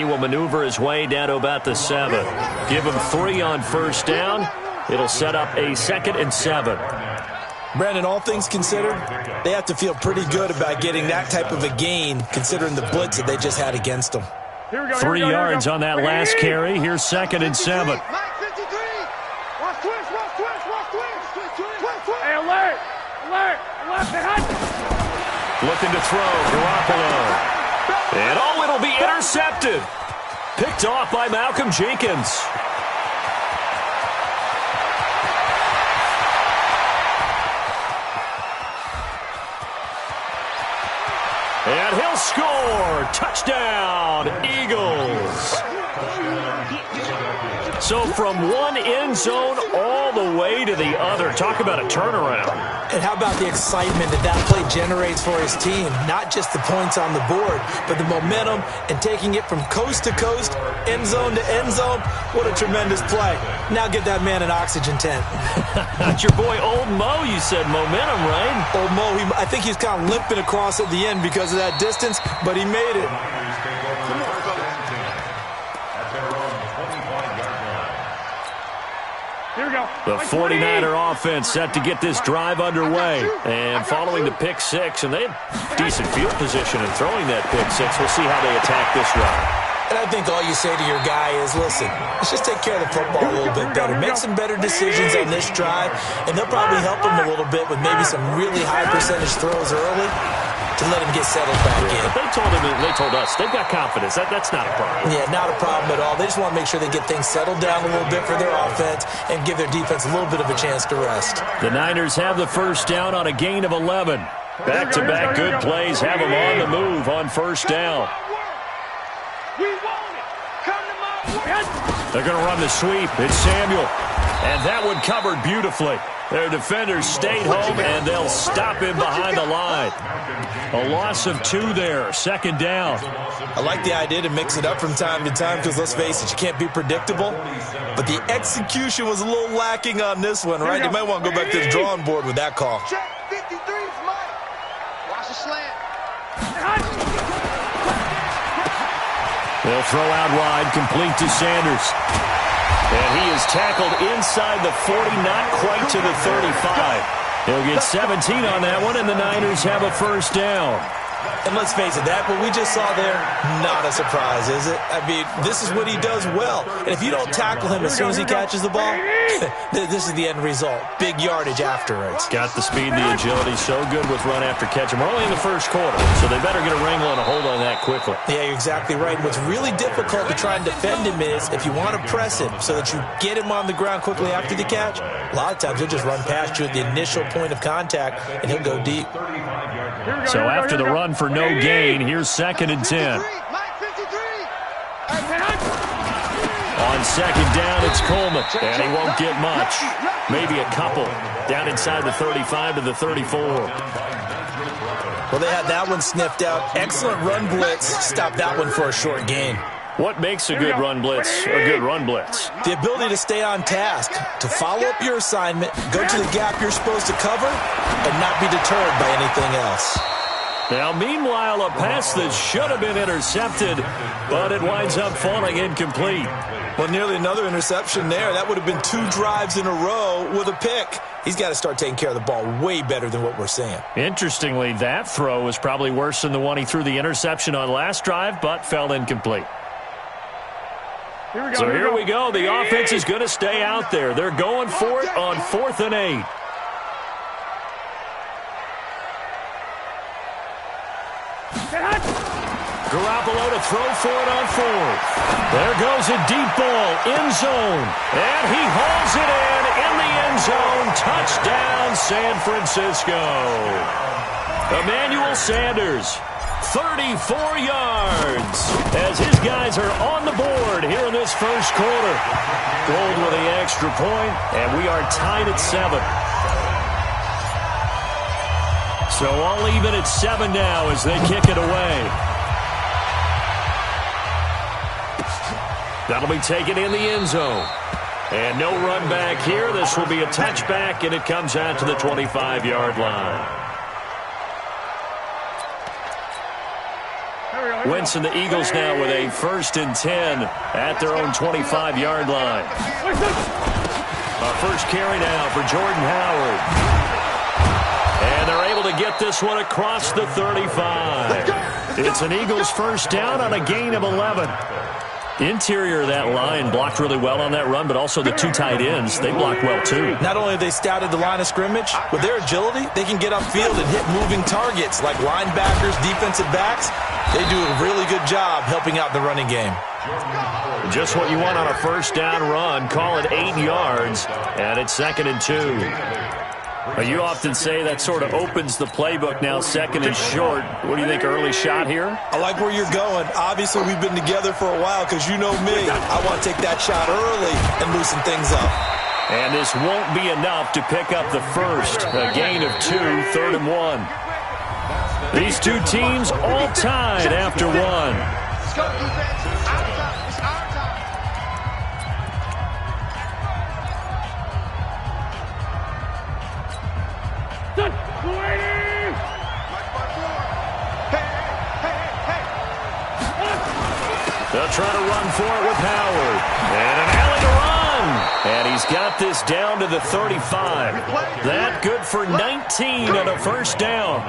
He will maneuver his way down to about the 7. Give him 3 on first down. It'll set up a 2nd and 7. Brandon, all things considered, they have to feel pretty good about getting that type of a gain, considering the blitz that they just had against them. 3 yards on that last carry. Here's 2nd and 7. Hey, alert! Looking to throw, Garoppolo. And it'll be intercepted. Picked off by Malcolm Jenkins. And he'll score. Touchdown, Eagles. So from one end zone all the way to the other. Talk about a turnaround. And how about the excitement that play generates for his team? Not just the points on the board, but the momentum and taking it from coast to coast, end zone to end zone. What a tremendous play. Now get that man an oxygen tent. That's your boy Old Mo, you said. Momentum, right? Old Mo, I think he's kind of limping across at the end because of that distance, but he made it. The 49er offense set to get this drive underway. And following the pick 6, and they had decent field position in throwing that pick 6. We'll see how they attack this run. And I think all you say to your guy is, listen, let's just take care of the football a little bit better. Make some better decisions on this drive, and they'll probably help him a little bit with maybe some really high percentage throws early to let him get settled back in. But they told us they've got confidence. That's not a problem. Yeah, not a problem at all. They just want to make sure they get things settled down a little bit for their offense and give their defense a little bit of a chance to rest. The Niners have the first down on a gain of 11. Back-to-back good plays have them on the move on first down. They're going to run the sweep. It's Samuel. And that one covered beautifully. Their defenders stayed home, and they'll stop him behind the line. A loss of 2 there, 2nd down. I like the idea to mix it up from time to time because, let's face it, you can't be predictable. But the execution was a little lacking on this one, right? You might want to go back to the drawing board with that call. Check 53 is Mike. Watch the slant. They'll throw out wide, complete to Sanders. And he is tackled inside the 40, not quite to the 35. He'll get 17 on that one, and the Niners have a first down. And let's face it, that what we just saw there, not a surprise, is it? I mean, this is what he does well. And if you don't tackle him as soon as he catches the ball, this is the end result. Big yardage afterwards. Got the speed and the agility, so good with run after catch. And we're only in the first quarter, so they better get a wrangle and a hold on that quickly. Yeah, you're exactly right. And what's really difficult to try and defend him is if you want to press him so that you get him on the ground quickly after the catch, a lot of times he'll just run past you at the initial point of contact, and he'll go deep. So after the run for no gain, here's 2nd and 10. On 2nd down, it's Coleman, and he won't get much. Maybe a couple down inside the 35 to the 34. Well, they had that one sniffed out. Excellent run blitz. Stopped that one for a short gain. What makes a good run blitz a good run blitz? The ability to stay on task, to follow up your assignment, go to the gap you're supposed to cover, and not be deterred by anything else. Now, meanwhile, a pass that should have been intercepted, but it winds up falling incomplete. Well, nearly another interception there. That would have been 2 drives in a row with a pick. He's got to start taking care of the ball way better than what we're seeing. Interestingly, that throw was probably worse than the one he threw the interception on last drive, but fell incomplete. Here we go. The offense is going to stay out there. They're going for it on 4th and 8. Garoppolo to throw for it on 4th. There goes a deep ball, end zone. And he hauls it in the end zone. Touchdown, San Francisco. Emmanuel Sanders, 34 yards, as his guys are on the board here in this first quarter. Gold with the extra point, and we are tied at 7. So all even at 7 now as they kick it away. That'll be taken in the end zone. And no run back here. This will be a touchback, and it comes out to the 25-yard line. Winston, the Eagles now with a 1st and 10 at their own 25-yard line. Our first carry now for Jordan Howard. And they're able to get this one across the 35. It's an Eagles first down on a gain of 11. Interior of that line blocked really well on that run, but also the two tight ends, they blocked well too. Not only have they scouted the line of scrimmage, with their agility, they can get upfield and hit moving targets like linebackers, defensive backs. They do a really good job helping out the running game. Just what you want on a first down run. Call it 8 yards, and it's 2nd and 2. You often say that sort of opens the playbook now, 2nd and short. What do you think, early shot here? I like where you're going. Obviously, we've been together for a while because you know me. I want to take that shot early and loosen things up. And this won't be enough to pick up the first. A gain of 2, 3rd and 1. These two teams all tied after 1. Let's go, defense. It's our time. They'll try to run for it with Howard. And an alley to run. And he's got this down to the 35. That good for 19 and a first down.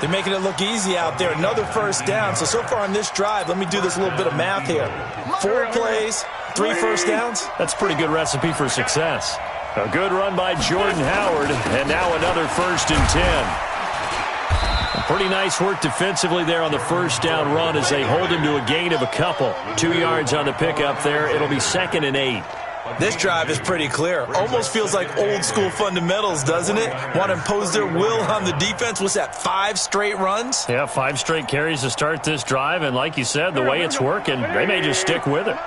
They're making it look easy out there. Another first down. So far on this drive, let me do this little bit of math here. 4 plays, 3 first downs. That's a pretty good recipe for success. A good run by Jordan Howard, and now another 1st and 10. Pretty nice work defensively there on the first down run as they hold him to a gain of a couple. 2 yards on the pickup there. It'll be 2nd and 8. This drive is pretty clear. Almost feels like old school fundamentals, doesn't it? Want to impose their will on the defense. What's that, 5 straight runs? Yeah, 5 straight carries to start this drive. And like you said, the way it's working, they may just stick with it.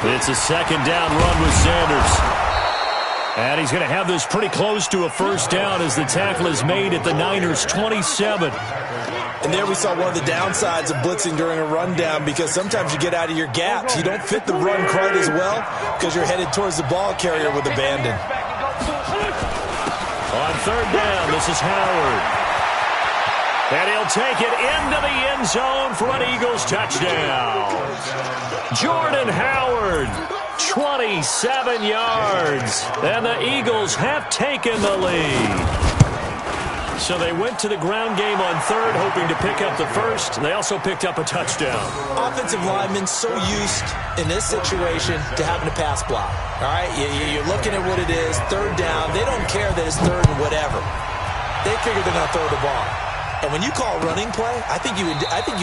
It's a 2nd down run with Sanders. And he's going to have this pretty close to a first down as the tackle is made at the Niners' 27. And there we saw one of the downsides of blitzing during a rundown, because sometimes you get out of your gaps. You don't fit the run quite as well because you're headed towards the ball carrier with abandon. On 3rd down, this is Howard. And he'll take it into the end zone for an Eagles touchdown. Jordan Howard, 27 yards. And the Eagles have taken the lead. So they went to the ground game on 3rd, hoping to pick up the first. They also picked up a touchdown. Offensive linemen so used in this situation to having to pass block. All right, you're looking at what it is, 3rd down. They don't care that it's 3rd and whatever. They figure they're going to throw the ball. And when you call running play, I think you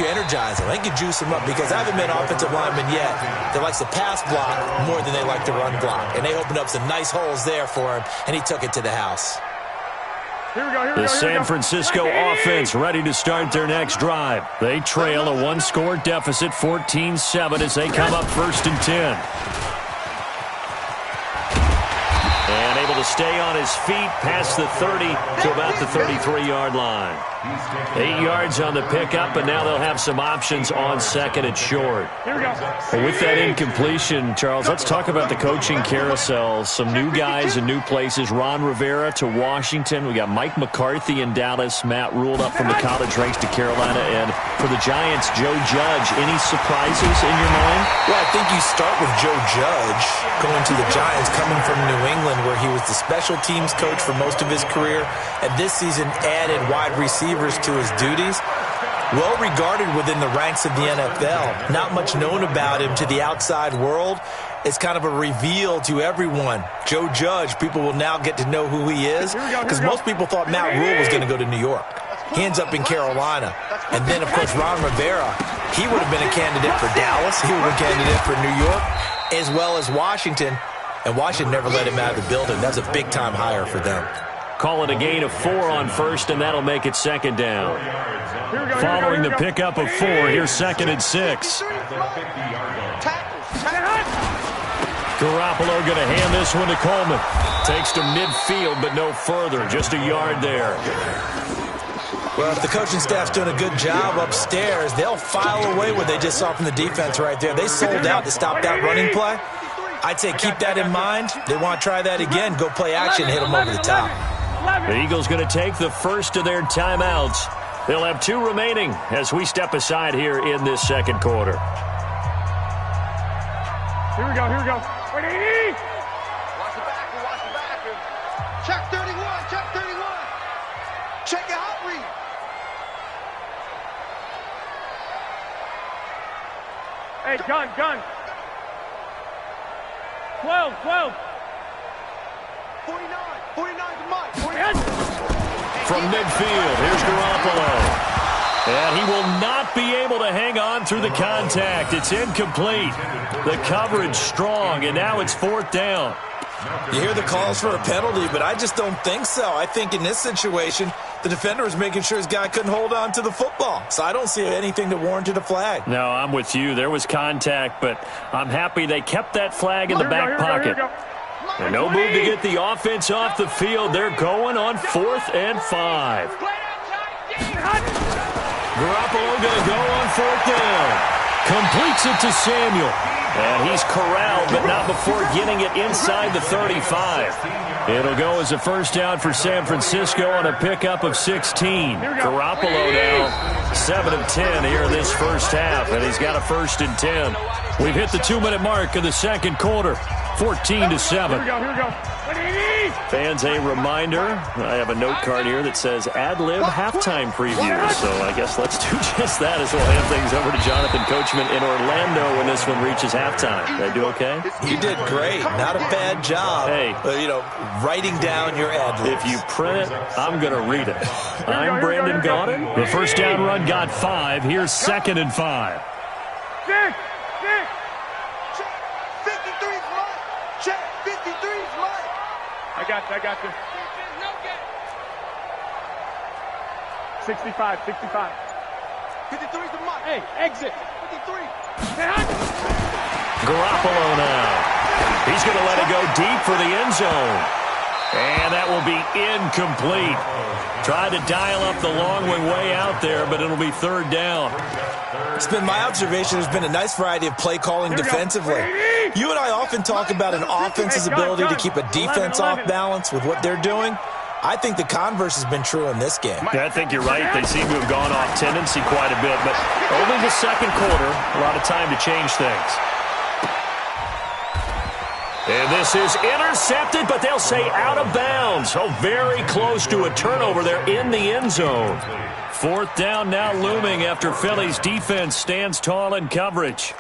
energize them. I think you juice them up, because I haven't met an offensive lineman yet that likes to pass block more than they like to run block. And they opened up some nice holes there for him, and he took it to the house. The San Francisco offense ready to start their next drive. They trail a 1-score deficit, 14-7, as they come up 1st and 10. And able to stay on his feet past the 30 to about the 33-yard line. 8 yards on the pickup, and now they'll have some options on 2nd and short. Well, with that incompletion, Charles, let's talk about the coaching carousel. Some new guys and new places. Ron Rivera to Washington. We got Mike McCarthy in Dallas. Matt ruled up from the college ranks to Carolina. And for the Giants, Joe Judge. Any surprises in your mind? Well, I think you start with Joe Judge going to the Giants, coming from New England, where he was the special teams coach for most of his career, and this season added wide receivers to his duties. Well regarded within the ranks of the NFL. Not much known about him to the outside world. It's kind of a reveal to everyone. Joe Judge, people will now get to know who he is, because most people thought Matt Rule was going to go to New York. He ends up in Carolina. And then, of course, Ron Rivera, he would have been a candidate for Dallas. He would have been a candidate for New York, as well as Washington. And Washington never let him out of the building. That's a big-time hire for them. Call it a gain of 4 on 1st, and that'll make it 2nd down. Following the pickup of 4, here's 2nd and 6. Garoppolo going to hand this one to Coleman. Takes to midfield, but no further. Just a yard there. Well, if the coaching staff's doing a good job upstairs, they'll file away what they just saw from the defense right there. They sold out to stop that running play. I'd say keep that in mind. They want to try that again. Go play action, hit them over the top. The Eagles going to take the first of their timeouts. They'll have 2 remaining as we step aside here in this second quarter. Here we go. Ready? Watch the backer. Check 31. Check your hot read. Hey, gun. 12. 49 to Mike. From midfield, here's Garoppolo. And he will not be able to hang on through the contact. It's incomplete. The coverage strong, and now it's 4th down. You hear the calls for a penalty, but I just don't think so. I think in this situation, the defender was making sure his guy couldn't hold on to the football. So I don't see anything that warranted a flag. No, I'm with you. There was contact, but I'm happy they kept that flag in the back pocket. And no move to get the offense off the field. They're going on 4th and 5. Garoppolo going to go on 4th down. Completes it to Samuel. And he's corralled, but not before getting it inside the 35. It'll go as a first down for San Francisco on a pickup of 16. Garoppolo now 7 of 10 here in this first half, and he's got a 1st and 10. We've hit the 2-minute mark of the second quarter, 14-7. Here we go. Fans, a reminder, I have a note card here that says ad-lib halftime preview. So I guess let's do just that as we'll hand things over to Jonathan Coachman in Orlando when this one reaches halftime. Did I do okay? You did great. Not a bad job. Hey. Writing down your ad-libs. If you print it, I'm going to read it. I'm Brandon Gaudin. The first down run got 5. Here's 2nd and 5. 6. 53's Mike. Check 53's Mike. I got you. 65. 53's the Mike. Hey, exit. 53. Garoppolo now. He's going to let it go deep for the end zone. And that will be incomplete. Tried to dial up the long way out there, but it'll be 3rd down. It's been my observation there's been a nice variety of play calling defensively. You and I often talk about an offense's ability to keep a defense off balance with what they're doing. I think the converse has been true in this game. Yeah, I think you're right. They seem to have gone off tendency quite a bit, but only the second quarter, a lot of time to change things. And this is intercepted, but they'll say out of bounds. Oh, very close to a turnover there in the end zone. 4th down now looming after Philly's defense stands tall in coverage.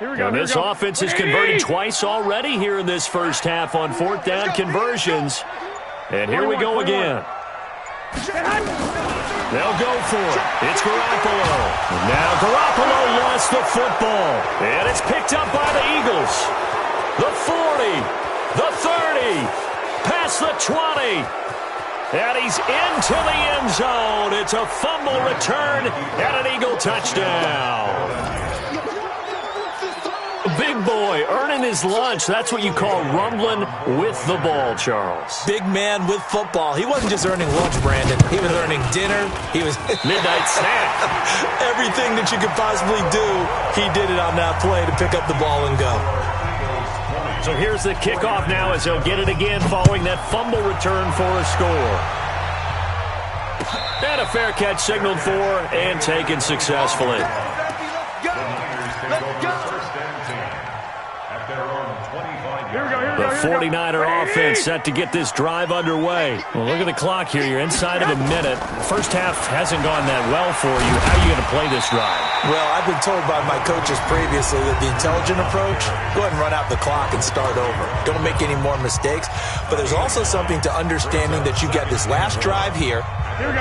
And this offense has converted twice already here in this first half on 4th down conversions. And here we go again. They'll go for it. It's Garoppolo. Now Garoppolo lost the football. And it's picked up by the Eagles. The 40. The 30. Past the 20. And he's into the end zone. It's a fumble return and an Eagle touchdown. Big boy earning his lunch. That's what you call rumbling with the ball, Charles. Big man with football. He wasn't just earning lunch, Brandon. He was earning dinner. He was midnight snack. Everything that you could possibly do, he did it on that play to pick up the ball and go. So here's the kickoff now as he'll get it again following that fumble return for a score. And a fair catch signaled for and taken successfully. The 49er offense set to get this drive underway. Well, look at the clock here. You're inside of a minute. First half hasn't gone that well for you. How are you going to play this drive? Well, I've been told by my coaches previously that the intelligent approach, go ahead and run out the clock and start over. Don't make any more mistakes. But there's also something to understanding that you get this last drive here.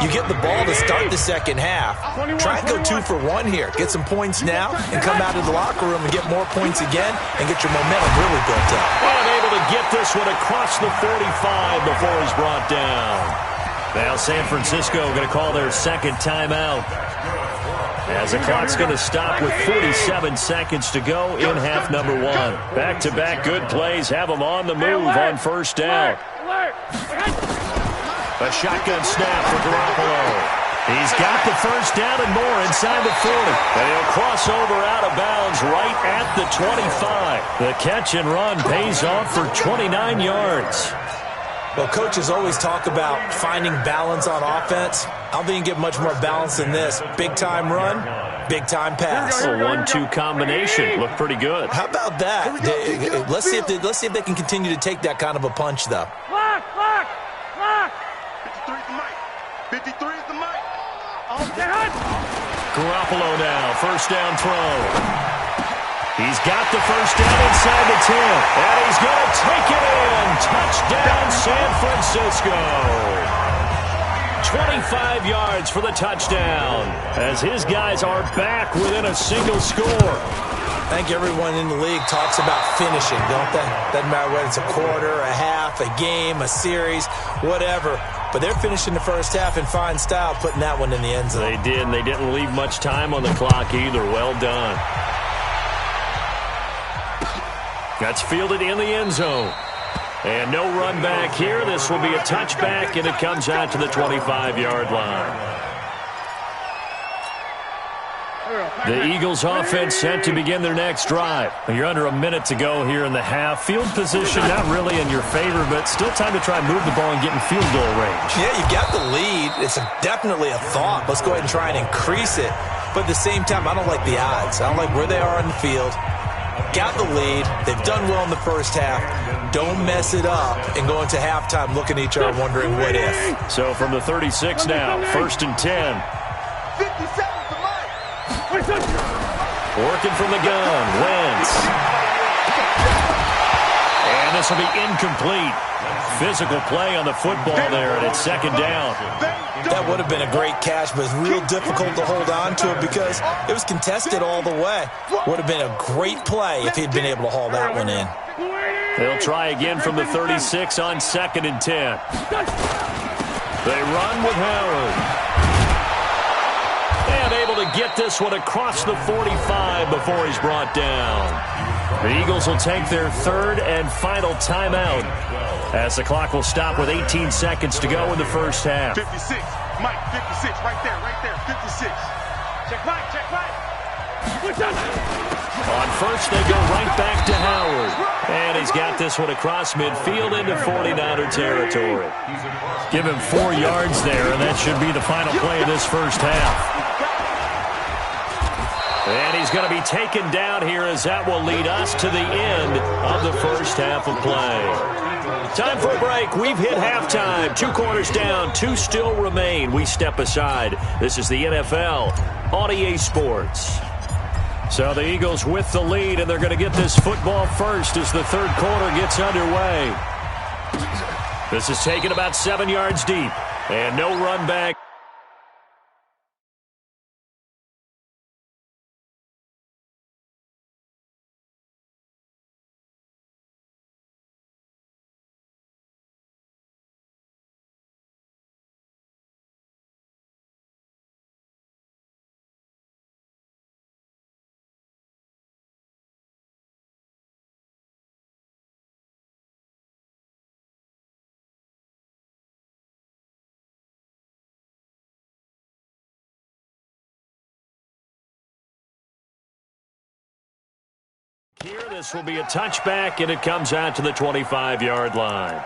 You get the ball to start the second half. Try and go 2 for 1 here. Get some points now and come out of the locker room and get more points again and get your momentum really built up. And able to get this one across the 45 before he's brought down. Now San Francisco going to call their second timeout. as the clock's going to stop with 47 seconds to go in half number one. Back-to-back good plays have them on the move on first down. A shotgun snap for Garoppolo. He's got the first down and more inside the 40. And he'll cross over out of bounds right at the 25. The catch and run pays off for 29 yards. Well, coaches always talk about finding balance on offense. I don't think you get much more balance than this. Big-time run, big-time pass. A 1-2 combination. Looked pretty good. How about that? Let's see if they can continue to take that kind of a punch, though. Lock! 53 is the mic. 53 is the mic. Garoppolo now, first down throw. He's got the first down inside the 10, and he's going to take it in. Touchdown, San Francisco. 25 yards for the touchdown, as his guys are back within a single score. I think everyone in the league talks about finishing, don't they? Doesn't matter whether it's a quarter, a half, a game, a series, whatever. But they're finishing the first half in fine style, putting that one in the end zone. They did, and they didn't leave much time on the clock either. Well done. That's fielded in the end zone. And no run back here. This will be a touchback, and it comes out to the 25-yard line. The Eagles offense set to begin their next drive. You're under a minute to go here in the half. Field position not really in your favor, but still time to try and move the ball and get in field goal range. Yeah, you've got the lead. It's definitely a thought. Let's go ahead and try and increase it. But at the same time, I don't like the odds. I don't like where they are on the field. Got the lead. They've done well in the first half. Don't mess it up and go into halftime looking at each other wondering what if. So from the 36 now, first and 10. 57. Working from the gun, Wentz. And this will be incomplete. Physical play on the football there, and it's second down. That would have been a great catch, but it's real difficult to hold on to it because it was contested all the way. Would have been a great play if he'd been able to haul that one in. They'll try again from the 36 on second and 10. They run with Howard. And able to get this one across the 45 before he's brought down. The Eagles will take their third and final timeout as the clock will stop with 18 seconds to go in the first half. 56. Mike, 56. Right there. 56. Check Mike. On first, they go right back to Howard. And he's got this one across midfield into 49er territory. Give him 4 yards there, and that should be the final play of this first half. And he's going to be taken down here as that will lead us to the end of the first half of play. Time for a break. We've hit halftime. 2 quarters down, 2 still remain. We step aside. This is the NFL on EA Sports. So the Eagles with the lead, and they're going to get this football first as the third quarter gets underway. This is taken about 7 yards deep, and no run back. Here, this will be a touchback, and it comes out to the 25-yard line.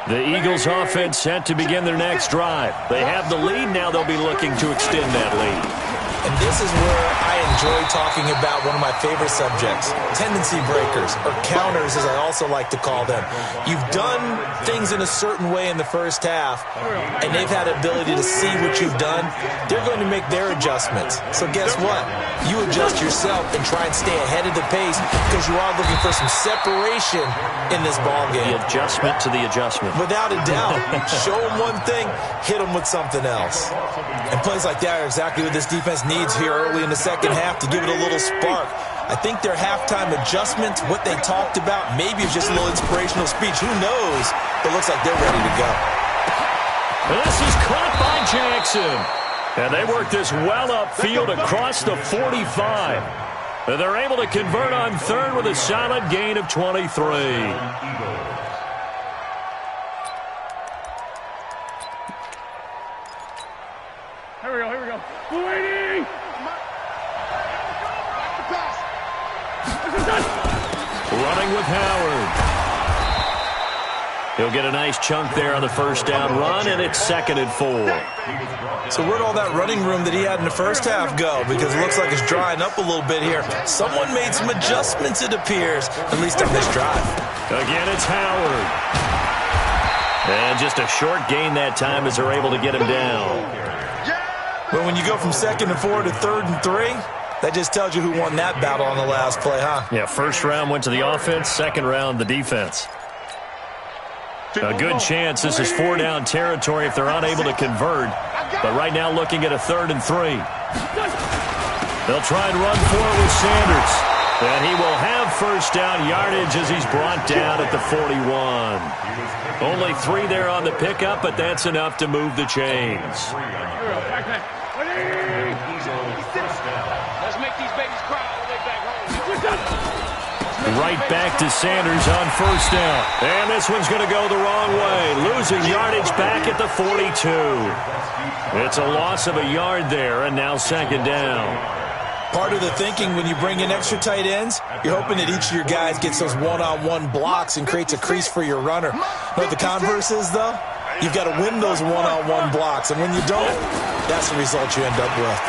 The Eagles offense set to begin their next drive. They have the lead. Now they'll be looking to extend that lead. And this is where I enjoy talking about one of my favorite subjects, tendency breakers, or counters as I also like to call them. You've done things in a certain way in the first half, and they've had the ability to see what you've done. They're going to make their adjustments. So guess what? You adjust yourself and try and stay ahead of the pace because you are looking for some separation in this ballgame. The adjustment to the adjustment. Without a doubt. Show them one thing, hit them with something else. And plays like that are exactly what this defense needs here early in the second half to give it a little spark. I think their halftime adjustments, what they talked about, maybe it's just a little inspirational speech. Who knows? But it looks like they're ready to go. This is caught by Jackson. And they work this well upfield across the 45. And they're able to convert on third with a solid gain of 23. Here we go. 280! Running with Howard. He'll get a nice chunk there on the first down run, and it's 2nd and 4. So where'd all that running room that he had in the first half go? Because it looks like it's drying up a little bit here. Someone made some adjustments, it appears, at least on this drive. Again, it's Howard. And just a short gain that time as they're able to get him down. But when you go from 2nd and 4 to 3rd and 3, that just tells you who won that battle on the last play, huh? Yeah, first round went to the offense, second round the defense. A good chance this is 4-down territory if they're unable to convert. But right now looking at a 3rd and 3. They'll try and run forward with Sanders. And he will have first down yardage as he's brought down at the 41. Only 3 there on the pickup, but that's enough to move the chains. Let's make these babies cry all the way back home. Right back to Sanders on first down. And this one's going to go the wrong way. Losing yardage back at the 42. It's a loss of a yard there, and now 2nd down. Part of the thinking when you bring in extra tight ends, you're hoping that each of your guys gets those one-on-one blocks and creates a crease for your runner. But the converse is, though, you've got to win those one-on-one blocks. And when you don't, that's the result you end up with.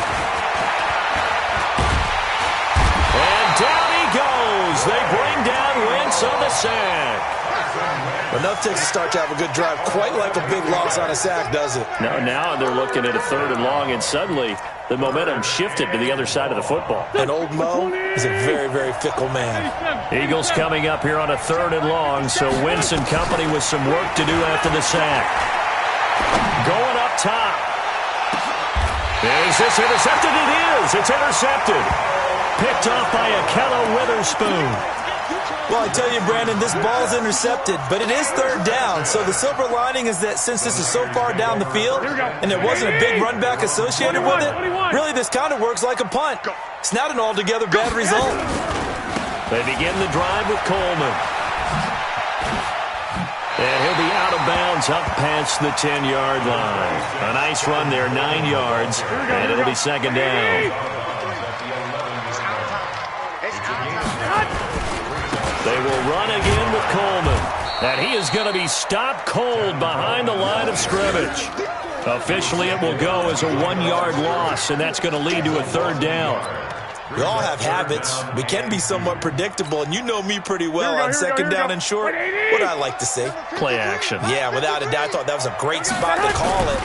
And down he goes. They bring down Wentz on the sack. Enough takes to start to have a good drive. Quite like a big loss on a sack, does it? Now they're looking at a 3rd and long, and suddenly the momentum shifted to the other side of the football. And old Mo is a very, very fickle man. Eagles coming up here on a 3rd and long, so Wentz and company with some work to do after the sack. Going up top. Is this intercepted? It is. It's intercepted. Picked off by Akello Witherspoon. Well, I tell you, Brandon, this ball's intercepted, but it is 3rd down. So the silver lining is that since this is so far down the field and there wasn't a big run back associated with it, really this kind of works like a punt. It's not an altogether bad result. They begin the drive with Coleman. And he'll be out of bounds up past the 10-yard line. A nice run there, 9 yards, and it'll be 2nd down. They will run again with Coleman. And he is going to be stopped cold behind the line of scrimmage. Officially, it will go as a 1-yard loss, and that's going to lead to a 3rd down. We all have habits. We can be somewhat predictable, and you know me pretty well on 2nd down and short. What do I like to say? Play action. Yeah, without a doubt, I thought that was a great spot to call it.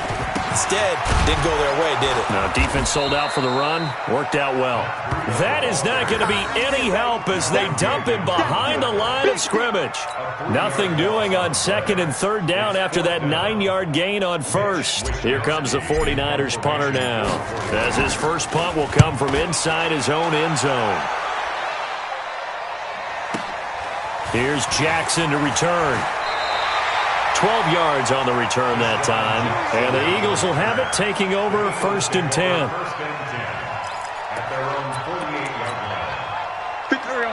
Instead, didn't go their way, did it? No, defense sold out for the run. Worked out well. That is not going to be any help as they dump him behind the line of scrimmage. Nothing doing on 2nd and 3rd down after that 9-yard gain on 1st. Here comes the 49ers punter now, as his first punt will come from inside his own end zone. Here's Jackson to return. 12 yards on the return that time. And the Eagles will have it, taking over 1st and 10.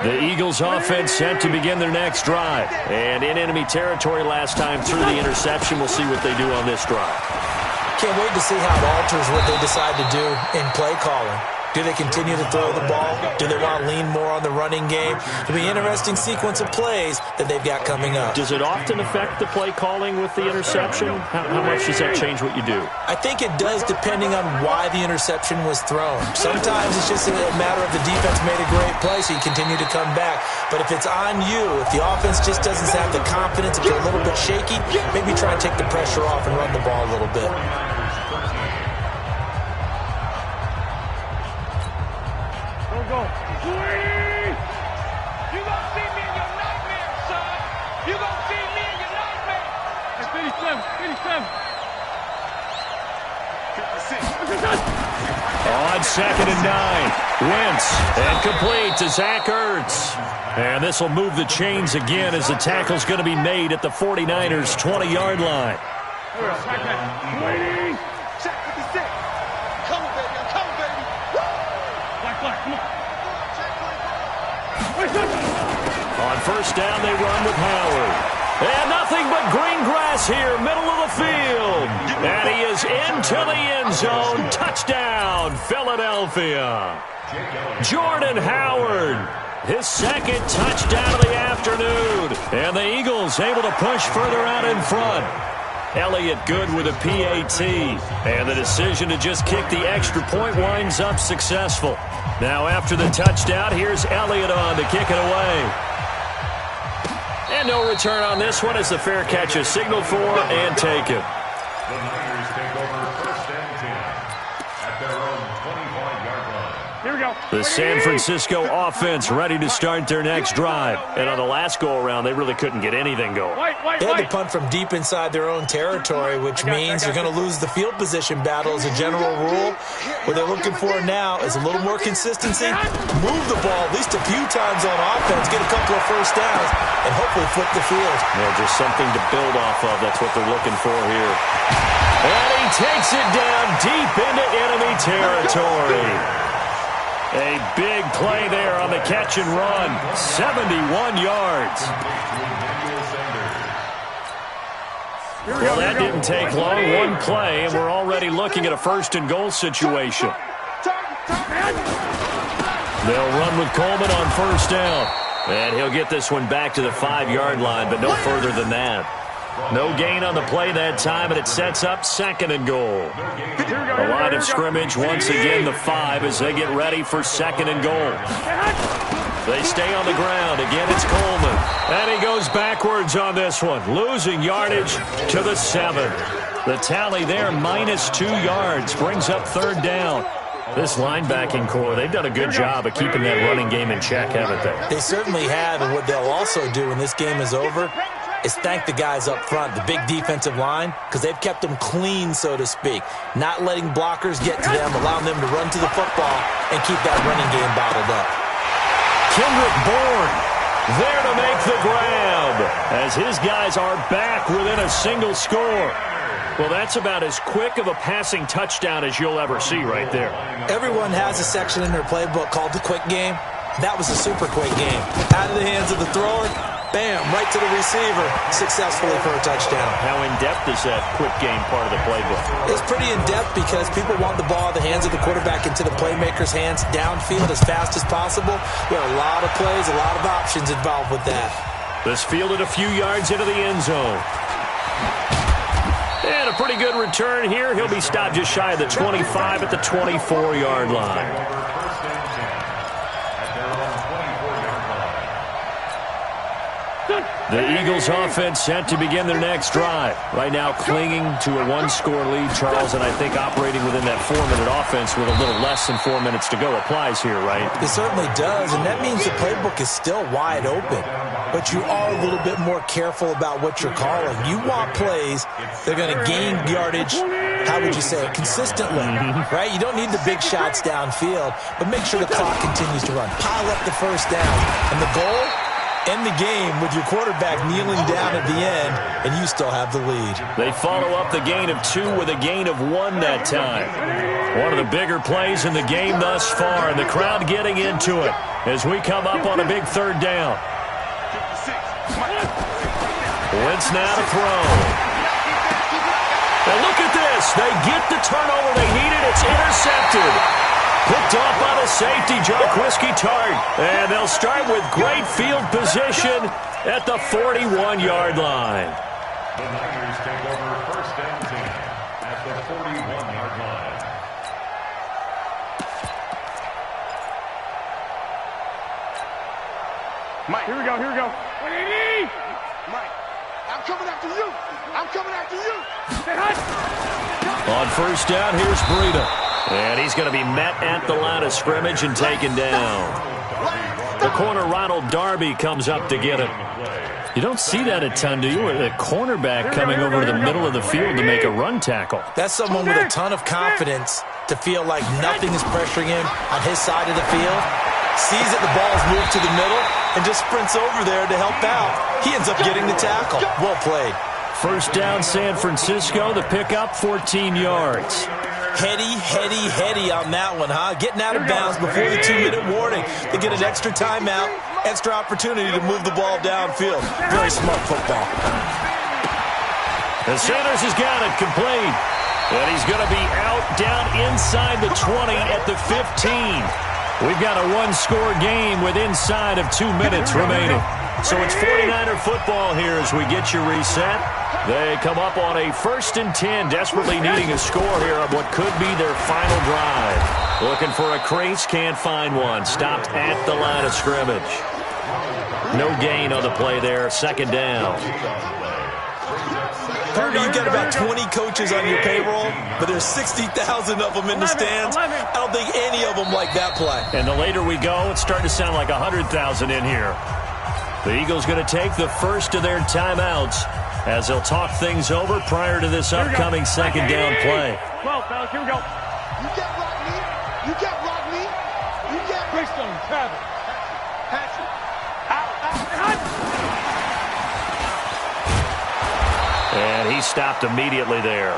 The Eagles offense set to begin their next drive. And in enemy territory last time through the interception. We'll see what they do on this drive. Can't wait to see how it alters what they decide to do in play calling. Do they continue to throw the ball? Do they want to lean more on the running game? It'll be an interesting sequence of plays that they've got coming up. Does it often affect the play calling with the interception? How much does that change what you do? I think it does depending on why the interception was thrown. Sometimes it's just a matter of the defense made a great play, so you continue to come back. But if it's on you, if the offense just doesn't have the confidence, if they're a little bit shaky, maybe try and take the pressure off and run the ball a little bit. Go. 20! You gonna see me in your nightmare, son. You gonna see me in your nightmare. That's 57. On 2nd and 9. Wentz and complete to Zach Ertz. And this will move the chains again as the tackle's going to be made at the 49ers' 20-yard line. 20! Check 56. Come on, baby. I'm coming, baby. Black, come on. On first down, they run with Howard. And nothing but green grass here, middle of the field. And he is into the end zone. Touchdown, Philadelphia. Jordan Howard, his second touchdown of the afternoon. And the Eagles able to push further out in front. Elliott good with a PAT. And the decision to just kick the extra point winds up successful. Now after the touchdown, here's Elliott on to kick it away. And no return on this one as the fair catch is signaled for and taken. The Niners take over first and 10 at their own 25-yard line. Here we go. The San Francisco offense ready to start their next drive. And on the last go-around, they really couldn't get anything going. They had to punt from deep inside their own territory, which means you're going to lose the field position battle as a general rule. What they're looking for now is a little more consistency, move the ball at least a few times on offense, get a couple of first downs, and hopefully flip the field. Yeah, just something to build off of. That's what they're looking for here. And he takes it down deep into enemy territory. A big play there on the catch and run. 71 yards. Well, that didn't take long. One play, and we're already looking at a first and goal situation. They'll run with Coleman on first down. And he'll get this one back to the 5-yard line, but no further than that. No gain on the play that time, and it sets up second and goal. A line of scrimmage, once again, the 5 as they get ready for second and goal. They stay on the ground. Again, it's Coleman. And he goes backwards on this one, losing yardage to the 7. The tally there, -2 yards, brings up third down. This linebacking core, they've done a good job of keeping that running game in check, haven't they? They certainly have, and what they'll also do when this game is over is thank the guys up front, the big defensive line, because they've kept them clean, so to speak, not letting blockers get to them, allowing them to run to the football and keep that running game bottled up. Kendrick Bourne there to make the grab as his guys are back within a single score. Well, that's about as quick of a passing touchdown as you'll ever see right there. Everyone has a section in their playbook called the quick game. That was a super quick game. Out of the hands of the thrower, bam, right to the receiver, successfully for a touchdown. How in-depth is that quick game part of the playbook? It's pretty in-depth because people want the ball in the hands of the quarterback into the playmaker's hands downfield as fast as possible. There are a lot of plays, a lot of options involved with that. This fielded a few yards into the end zone. And a pretty good return here. He'll be stopped just shy of the 25 at the 24-yard line. The Eagles offense set to begin their next drive. Right now clinging to a one-score lead, Charles, and I think operating within that 4-minute offense with a little less than 4 minutes to go applies here, right? It certainly does, and that means the playbook is still wide open. But you are a little bit more careful about what you're calling. You want plays that are going to gain yardage, how would you say it, consistently, right? You don't need the big shots downfield, but make sure the clock continues to run. Pile up the first down. And the goal? End the game with your quarterback kneeling down at the end, and you still have the lead. They follow up the gain of 2 with a gain of 1 that time. One of the bigger plays in the game thus far, and the crowd getting into it as we come up on a big third down. Wentz now to throw. And look at this. They get the turnover they needed. It's intercepted. Picked off by the safety, Jarquiski Tart. And they'll start with great field position at the 41-yard line. The Niners take over first and 10 at the 41-yard line. Mike. Here we go, here we go. Mike, I'm coming after you. I'm coming after you. Stay hot. On first down, here's Breida. And he's going to be met at the line of scrimmage and taken down. The corner, Ronald Darby, comes up to get it. You don't see that a ton, do you? A cornerback coming over to the middle of the field to make a run tackle. That's someone with a ton of confidence to feel like nothing is pressuring him on his side of the field. Sees that the ball's moved to the middle and just sprints over there to help out. He ends up getting the tackle. Well played. first down San Francisco. The pickup, 14 yards. Heady on that one, huh? Getting out of bounds before the 2-minute warning. They get an extra timeout, extra opportunity to move the ball downfield. Very smart football. And Sanders has got it complete. And he's going to be out down inside the 20 at the 15. We've got a one-score game with inside of 2 minutes remaining. So it's 49er football here as we get you reset. They come up on a 1st and 10, desperately needing a score here on what could be their final drive. Looking for a crease, can't find one. Stopped at the line of scrimmage. No gain on the play there, 2nd down. Partner, you've got about 20 coaches on your payroll, but there's 60,000 of them in the stands. I don't think any of them like that play. And the later we go, it's starting to sound like 100,000 in here. The Eagles going to take the first of their timeouts as they'll talk things over prior to this upcoming 2nd down play. Well, fellas, here we go. You can't rock me. You can't rock me. You can't. Freestone, travel. Pass it. And he stopped immediately there.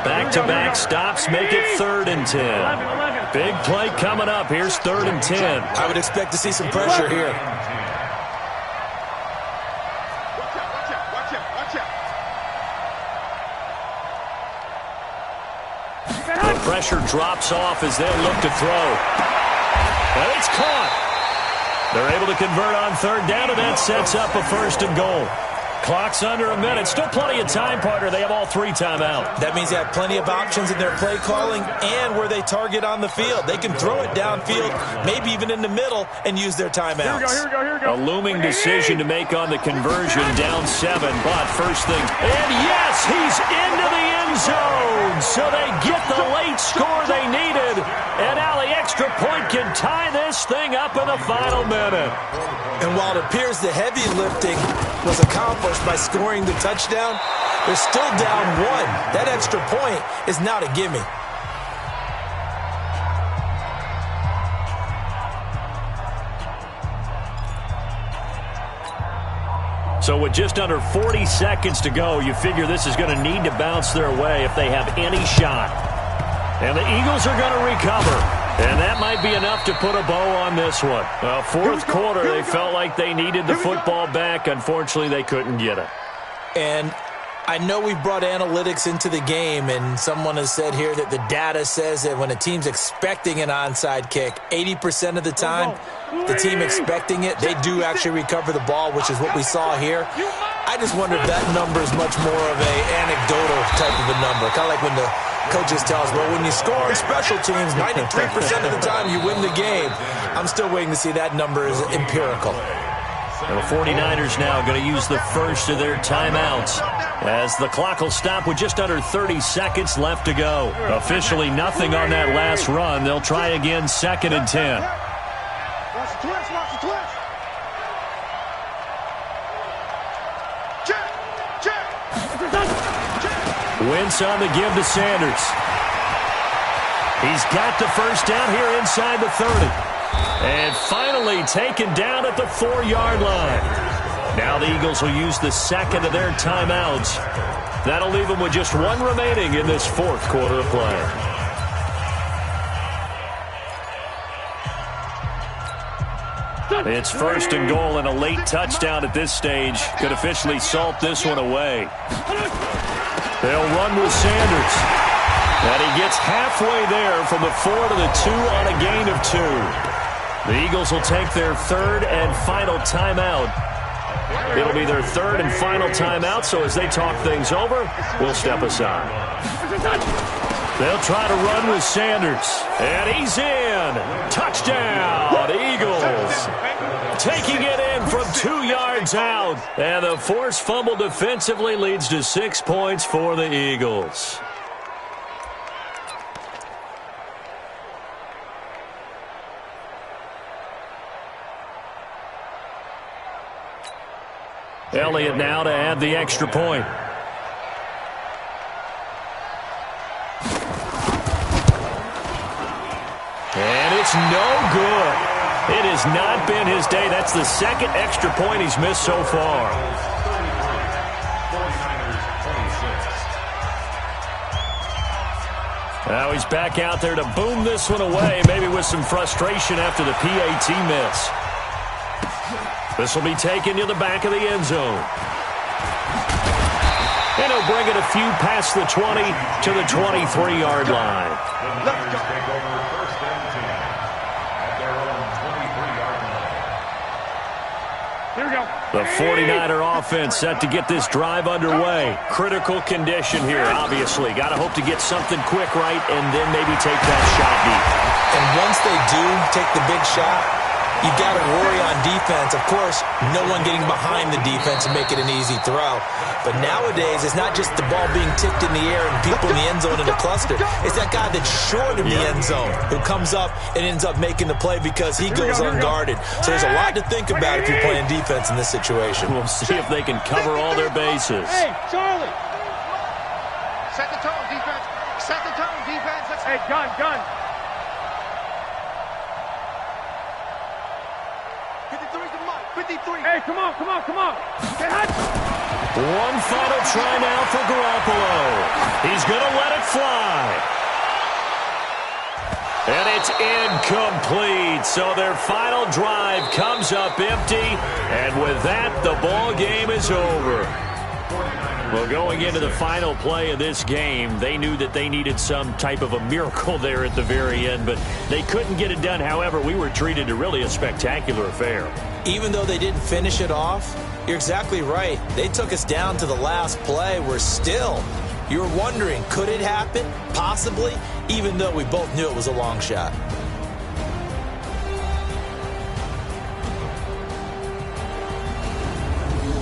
Back-to-back stops make it 3rd and 10. Big play coming up. Here's 3rd and 10. I would expect to see some pressure here. The pressure drops off as they look to throw. And it's caught. They're able to convert on 3rd down, and that sets up a 1st and goal. Clock's under a minute. Still plenty of time, partner. They have all 3 timeouts. That means they have plenty of options in their play calling and where they target on the field. They can throw it downfield, maybe even in the middle, and use their timeouts. Here we go. A looming decision to make on the conversion, down 7. But first thing, and yes, he's into the end zone. So they get the late score they needed. And now the extra point can tie this thing up in the final minute. And while it appears the heavy lifting was accomplished by scoring the touchdown, they're still down 1. That extra point is not a gimme. So with just under 40 seconds to go, you figure this is going to need to bounce their way if they have any shot. And the Eagles are going to recover. And that might be enough to put a bow on this one. 4th quarter, they felt like they needed the football back. Unfortunately, they couldn't get it. And I know we've brought analytics into the game, and someone has said here that the data says that when a team's expecting an onside kick, 80% of the time, the team expecting it, they do actually recover the ball, which is what we saw here. I just wonder if that number is much more of an anecdotal type of a number, kind of like when the coaches tell us, well, when you score on special teams, 93% of the time you win the game. I'm still waiting to see that number is empirical. And the 49ers now going to use the first of their timeouts as the clock will stop with just under 30 seconds left to go. Officially nothing on that last run. They'll try again, 2nd and 10. Watch the twist. Watch the twist. Wentz on the give to Sanders. He's got the first down here inside the 30. And finally taken down at the 4-yard line. Now the Eagles will use the 2nd of their timeouts. That'll leave them with just 1 remaining in this 4th quarter of play. It's 1st and goal, and a late touchdown at this stage could officially salt this one away. They'll run with Sanders. And he gets halfway there from the 4 to the 2 on a gain of 2. The Eagles will take their 3rd and final timeout. It'll be their 3rd and final timeout, so as they talk things over, we'll step aside. They'll try to run with Sanders. And he's in. Touchdown, Eagles. Taking it in from 2 yards out. And the forced fumble defensively leads to 6 points for the Eagles. Elliott now to add the extra point. And it's no good. It has not been his day. That's the 2nd extra point he's missed so far. Now he's back out there to boom this one away, maybe with some frustration after the PAT miss. This will be taken to the back of the end zone. And he'll bring it a few past the 20 to the 23-yard line. The Niners take over first and 10 at their own 23-yard line. Here we go. The 49er offense set to get this drive underway. Critical condition here, obviously. Got to hope to get something quick right and then maybe take that shot deep. And once they do take the big shot, you got to worry on defense. Of course, no one getting behind the defense and make it an easy throw. But nowadays, it's not just the ball being tipped in the air and people in the end zone in a cluster. It's that guy that's short of the end zone who comes up and ends up making the play because he goes unguarded. So there's a lot to think about if you're playing defense in this situation. We'll see if they can cover all their bases. Hey, Charlie. Set the tone, defense. Set the tone, defense. Hey, gun. 53 to Mike. 53. Hey, come on. Get hot. One final try now for Garoppolo. He's going to let it fly. And it's incomplete. So their final drive comes up empty. And with that, the ball game is over. Well, going into the final play of this game, they knew that they needed some type of a miracle there at the very end, but they couldn't get it done. However, we were treated to really a spectacular affair. Even though they didn't finish it off, you're exactly right. They took us down to the last play. We're still, you were wondering, could it happen? Possibly, even though we both knew it was a long shot.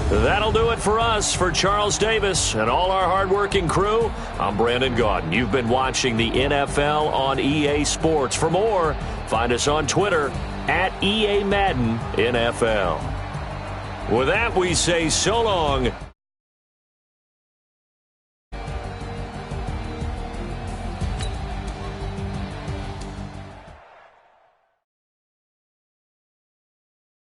That'll do it for us. For Charles Davis and all our hardworking crew, I'm Brandon Gaudin. You've been watching the NFL on EA Sports. For more, find us on Twitter at EA Madden NFL. With that, we say so long